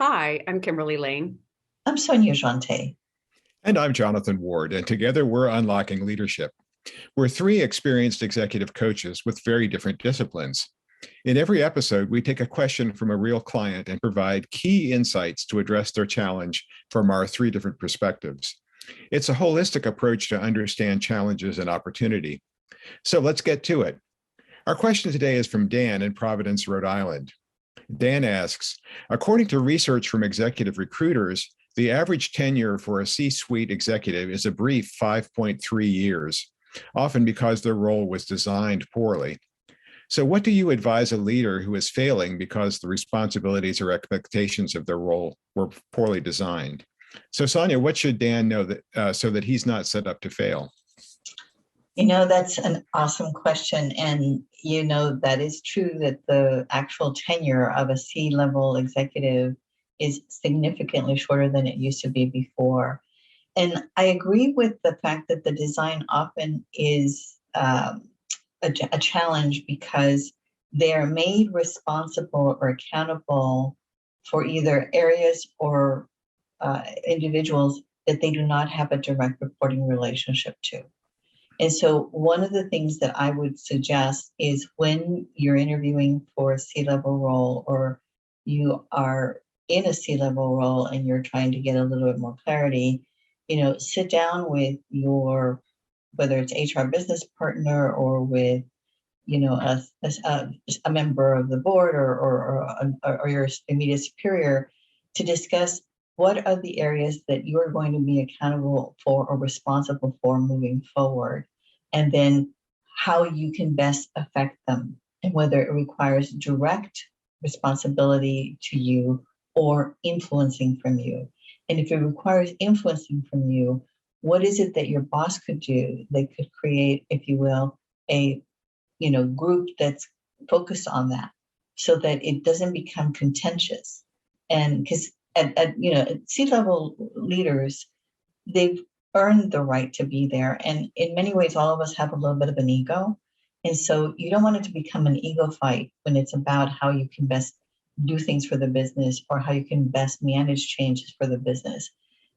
Hi, I'm Kimberly Lane. I'm Sonia Jante. And I'm Jonathan Ward, and together we're Unlocking Leadership. We're three experienced executive coaches with very different disciplines. In every episode, we take a question from a real client and provide key insights to address their challenge from our three different perspectives. It's a holistic approach to understand challenges and opportunity. So let's get to it. Our question today is from Dan in Providence, Rhode Island. Dan asks, according to research from executive recruiters, the average tenure for a C-suite executive is a brief 5.3 years, often because their role was designed poorly. So what do you advise a leader who is failing because the responsibilities or expectations of their role were poorly designed? So Sonia, what should Dan know so that he's not set up to fail? That's an awesome question. And, that is true that the actual tenure of a C-level executive is significantly shorter than it used to be before. And I agree with the fact that the design often is a challenge because they are made responsible or accountable for either areas or individuals that they do not have a direct reporting relationship to. And so one of the things that I would suggest is when you're interviewing for a C-level role or you are in a C-level role and you're trying to get a little bit more clarity, sit down with your, whether it's HR business partner or with, a member of the board or your immediate superior to discuss what are the areas that you are going to be accountable for or responsible for moving forward, and then how you can best affect them and whether it requires direct responsibility to you or influencing from you. And if it requires influencing from you, what is it that your boss could do? They could create, if you will, a group that's focused on that so that it doesn't become contentious. And because at C-level leaders, they've earned the right to be there. And in many ways, all of us have a little bit of an ego. And so you don't want it to become an ego fight when it's about how you can best do things for the business or how you can best manage changes for the business.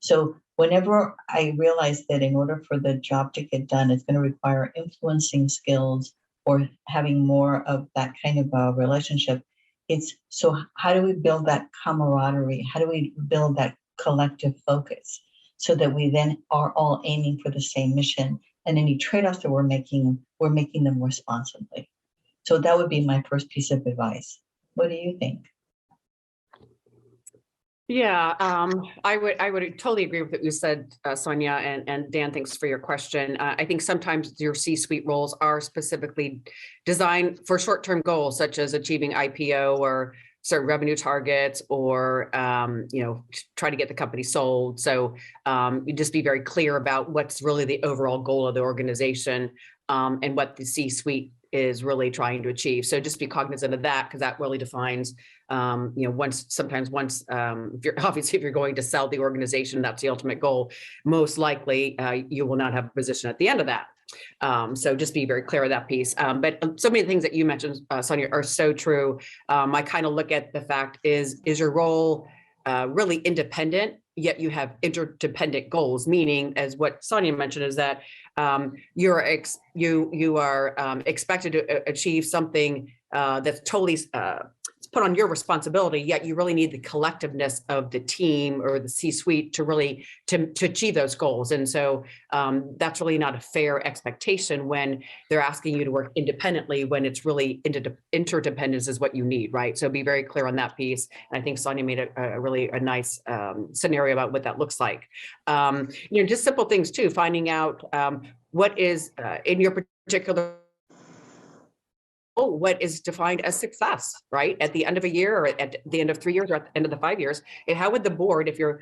So whenever I realize that in order for the job to get done, it's going to require influencing skills or having more of that kind of a relationship, it's so how do we build that camaraderie? How do we build that collective focus so that we then are all aiming for the same mission? And any trade-offs that we're making them responsibly. So that would be my first piece of advice. What do you think? Yeah, I would totally agree with what you said, Sonia, and Dan, thanks for your question. I think sometimes your C-suite roles are specifically designed for short-term goals, such as achieving IPO or certain revenue targets, or try to get the company sold. So you just be very clear about what's really the overall goal of the organization and what the C-suite is really trying to achieve. So just be cognizant of that, because that really defines, once, if you're going to sell the organization, that's the ultimate goal. Most likely, you will not have a position at the end of that. So just be very clear of that piece. But so many things that you mentioned, Sonia, are so true. I kind of look at the fact is your role really independent, yet you have interdependent goals, meaning, as what Sonia mentioned, is that you are expected to achieve something that's totally put on your responsibility, yet you really need the collectiveness of the team or the C-suite to really to achieve those goals. And so that's really not a fair expectation when they're asking you to work independently, when it's really interdependence is what you need, right? So be very clear on that piece. And I think Sonia made a really nice scenario about what that looks like. Just simple things too, finding out what is in your particular what is defined as success, right? At the end of a year, or at the end of 3 years, or at the end of the 5 years, and how would the board, if you're,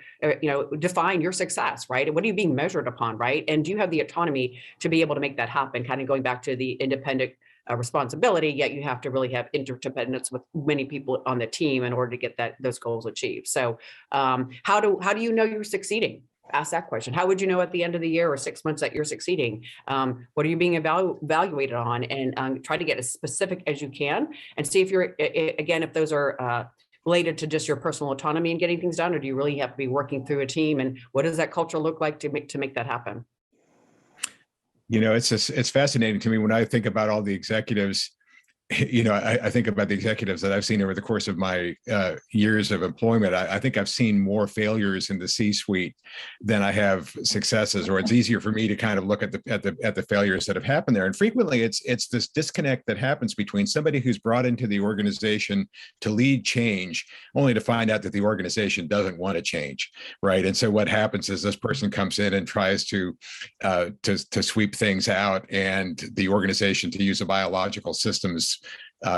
define your success, right? And what are you being measured upon, right? And do you have the autonomy to be able to make that happen? Kind of going back to the independent responsibility, yet you have to really have interdependence with many people on the team in order to get those goals achieved. So how do you know you're succeeding? Ask that question. How would you know at the end of the year or 6 months that you're succeeding? What are you being evaluated on? And try to get as specific as you can and see if you're, again, if those are related to just your personal autonomy and getting things done, or do you really have to be working through a team? And what does that culture look like to make that happen? It's fascinating to me when I think about all the executives. I think about the executives that I've seen over the course of my years of employment. I think I've seen more failures in the C-suite than I have successes, or it's easier for me to kind of look at the failures that have happened there. And frequently, it's this disconnect that happens between somebody who's brought into the organization to lead change, only to find out that the organization doesn't want to change, right? And so what happens is this person comes in and tries to sweep things out, and the organization, to use a biological systems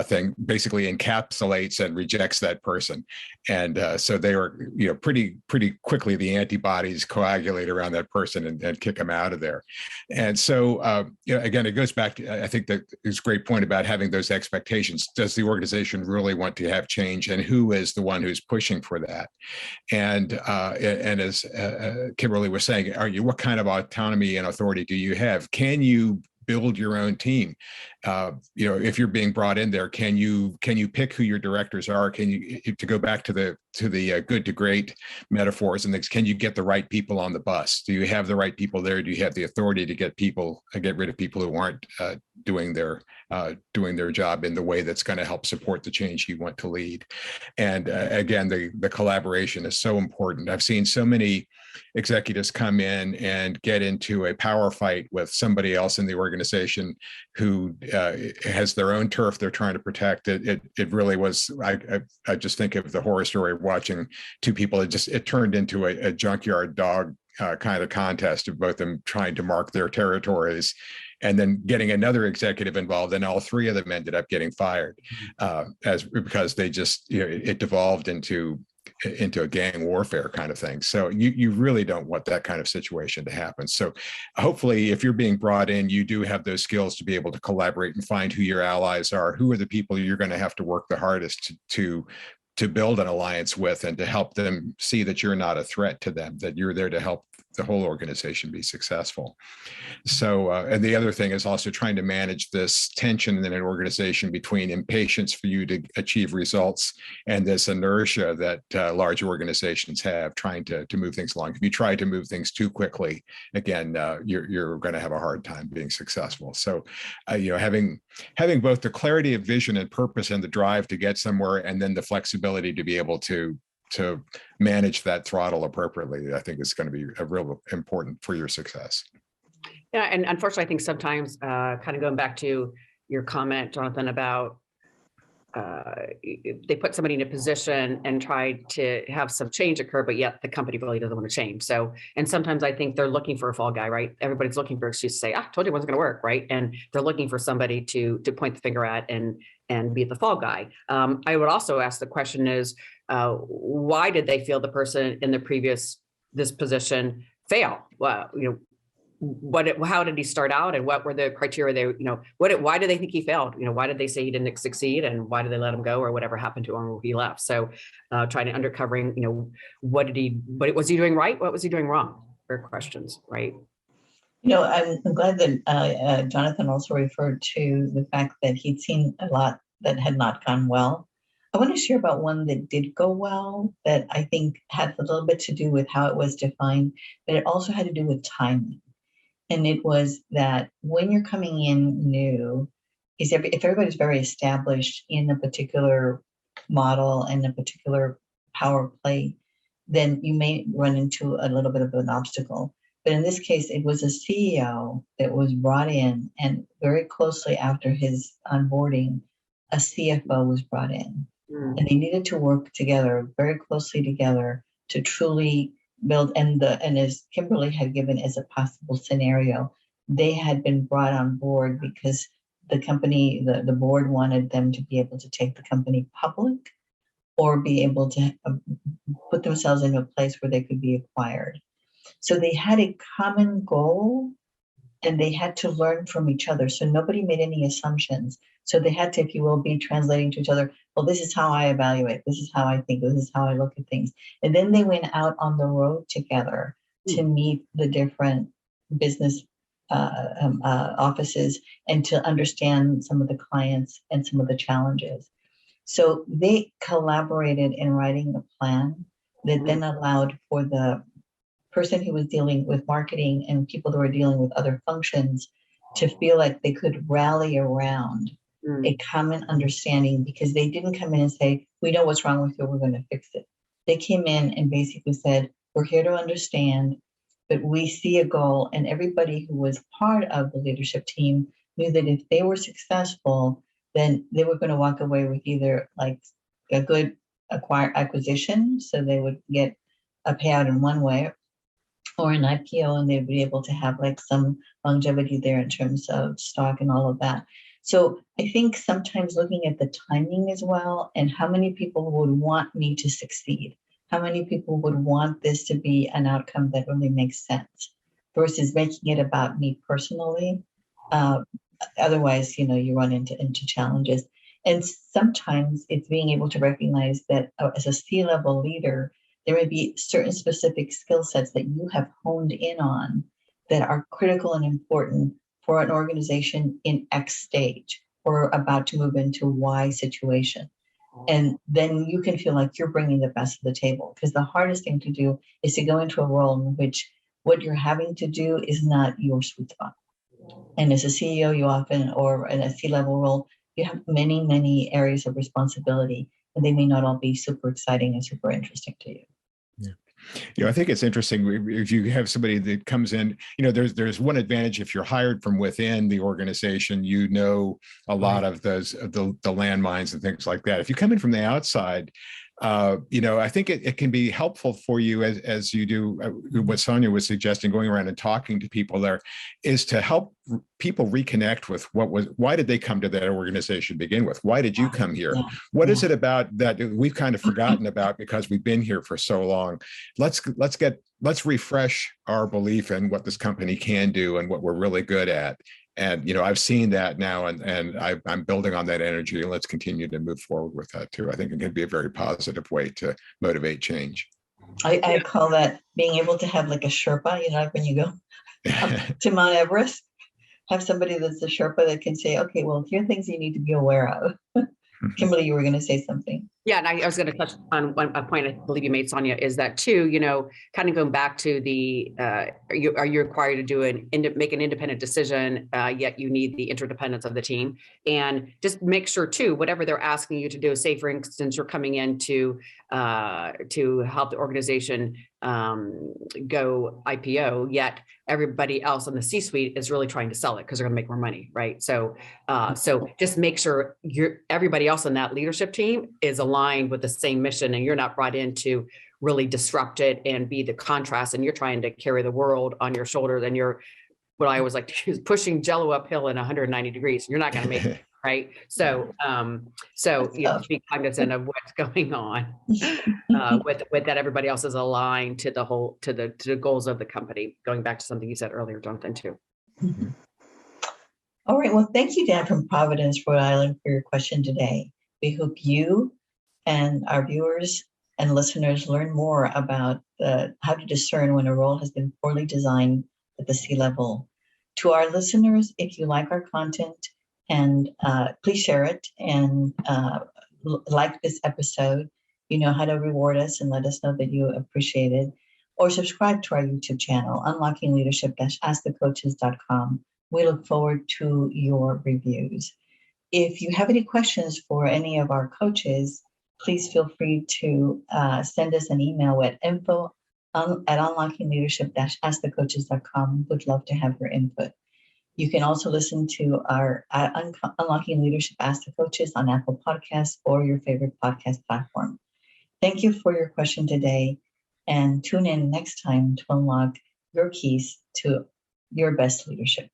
thing, basically encapsulates and rejects that person. And so they were, pretty quickly, the antibodies coagulate around that person and kick them out of there. And so, again, it goes back to, I think that is a great point about having those expectations. Does the organization really want to have change, and who is the one who's pushing for that? And as Kimberly was saying, what kind of autonomy and authority do you have? Can you build your own team? If you're being brought in there, can you pick who your directors are? Can you, to go back to the good to great metaphors and things, can you get the right people on the bus? Do you have the right people there? Do you have the authority to get rid of people who aren't doing their job in the way that's going to help support the change you want to lead? And again, the collaboration is so important. I've seen so many executives come in and get into a power fight with somebody else in the organization who has their own turf they're trying to protect. It really was, I just think of the horror story of watching two people. It turned into a junkyard dog kind of contest of both them trying to mark their territories, and then getting another executive involved, and all three of them ended up getting fired because they just, it devolved into a gang warfare kind of thing. So you really don't want that kind of situation to happen. So hopefully, if you're being brought in, you do have those skills to be able to collaborate and find who your allies are, who are the people you're going to have to work the hardest to build an alliance with, and to help them see that you're not a threat to them, that you're there to help the whole organization be successful. So, and the other thing is also trying to manage this tension in an organization between impatience for you to achieve results and this inertia that large organizations have trying to move things along. If you try to move things too quickly, again, you're going to have a hard time being successful. So, having both the clarity of vision and purpose and the drive to get somewhere, and then the flexibility to be able to manage that throttle appropriately, I think is going to be a real important for your success. Yeah, and unfortunately, I think sometimes, kind of going back to your comment, Jonathan, about they put somebody in a position and try to have some change occur, but yet the company really doesn't want to change. So, and sometimes I think they're looking for a fall guy, right? Everybody's looking for an excuse to say, I told you it wasn't going to work, right? And they're looking for somebody to point the finger at and be the fall guy. I would also ask the question is, why did they feel the person in this position fail? Well, how did he start out, and what were the criteria why did they think he failed? Why did they say he didn't succeed, and why did they let him go, or whatever happened to him when he left? So trying to uncovering, what was he doing right? What was he doing wrong? Fair questions, right? I'm glad that Jonathan also referred to the fact that he'd seen a lot that had not gone well. I want to share about one that did go well, that I think had a little bit to do with how it was defined, but it also had to do with timing. And it was that when you're coming in new, if everybody's very established in a particular model and a particular power play, then you may run into a little bit of an obstacle. But in this case, it was a CEO that was brought in, and very closely after his onboarding, a CFO was brought in. And they needed to work together, very closely together, to truly build. And as Kimberly had given as a possible scenario, they had been brought on board because the company, the board wanted them to be able to take the company public, or be able to put themselves in a place where they could be acquired. So they had a common goal, and they had to learn from each other. So nobody made any assumptions. So they had to, if you will, be translating to each other. Well, this is how I evaluate. This is how I think. This is how I look at things. And then they went out on the road together to meet the different business offices and to understand some of the clients and some of the challenges. So they collaborated in writing the plan that then allowed for the person who was dealing with marketing and people who were dealing with other functions to feel like they could rally around a common understanding, because they didn't come in and say, we know what's wrong with you, we're going to fix it. They came in and basically said, we're here to understand, but we see a goal. And everybody who was part of the leadership team knew that if they were successful, then they were going to walk away with either like a good acquisition, so they would get a payout in one way, or an IPO, and they'd be able to have like some longevity there in terms of stock and all of that. So I think sometimes looking at the timing as well, and how many people would want me to succeed, how many people would want this to be an outcome that really makes sense, versus making it about me personally. Otherwise, you run into challenges. And sometimes it's being able to recognize that as a C-level leader, there may be certain specific skill sets that you have honed in on that are critical and important for an organization in X stage, or about to move into Y situation. And then you can feel like you're bringing the best to the table, because the hardest thing to do is to go into a role in which what you're having to do is not your sweet spot. And as a CEO, you often, or in a C-level role, you have many, many areas of responsibility, and they may not all be super exciting and super interesting to you. Yeah. I think it's interesting if you have somebody that comes in, there's one advantage if you're hired from within the organization, a lot of the landmines and things like that. If you come in from the outside, I think it can be helpful for you as you do what Sonia was suggesting, going around and talking to people there, is to help people reconnect with why did they come to that organization to begin with? Why did you come here? What is it about that we've kind of forgotten about because we've been here for so long? Let's refresh our belief in what this company can do and what we're really good at. And, I've seen that now, and I'm building on that energy, and let's continue to move forward with that too. I think it can be a very positive way to motivate change. I call that being able to have like a Sherpa, like when you go to Mount Everest, have somebody that's a Sherpa that can say, okay, well, here are things you need to be aware of. Kimberly, you were going to say something. Yeah, and I was going to touch on a point I believe you made, Sonia, is that too, kind of going back to the, are you required to do make an independent decision, yet you need the interdependence of the team, and just make sure too, whatever they're asking you to do, say for instance, you're coming in to help the organization go IPO, yet everybody else in the C-suite is really trying to sell it because they're going to make more money, right? So just make sure everybody else in that leadership team is aligned with the same mission, and you're not brought in to really disrupt it and be the contrast, and you're trying to carry the world on your shoulders, and you're, what I always like to use, pushing Jello uphill in 190 degrees. You're not going to make it, right? So you have to be cognizant of what's going on with that. Everybody else is aligned to the goals of the company. Going back to something you said earlier, Jonathan, too. Mm-hmm. All right. Well, thank you, Dan from Providence, Rhode Island, for your question today. We hope you and our viewers and listeners learn more about how to discern when a role has been poorly designed at the C-level. To our listeners, if you like our content, and please share it, and like this episode, you know how to reward us and let us know that you appreciate it, or subscribe to our YouTube channel, Unlocking Leadership askthecoaches.com. We look forward to your reviews. If you have any questions for any of our coaches, please feel free to send us an email at info@unlockingleadership-askthecoaches.com. We'd love to have your input. You can also listen to our Unlocking Leadership Ask the Coaches on Apple Podcasts or your favorite podcast platform. Thank you for your question today, and tune in next time to unlock your keys to your best leadership.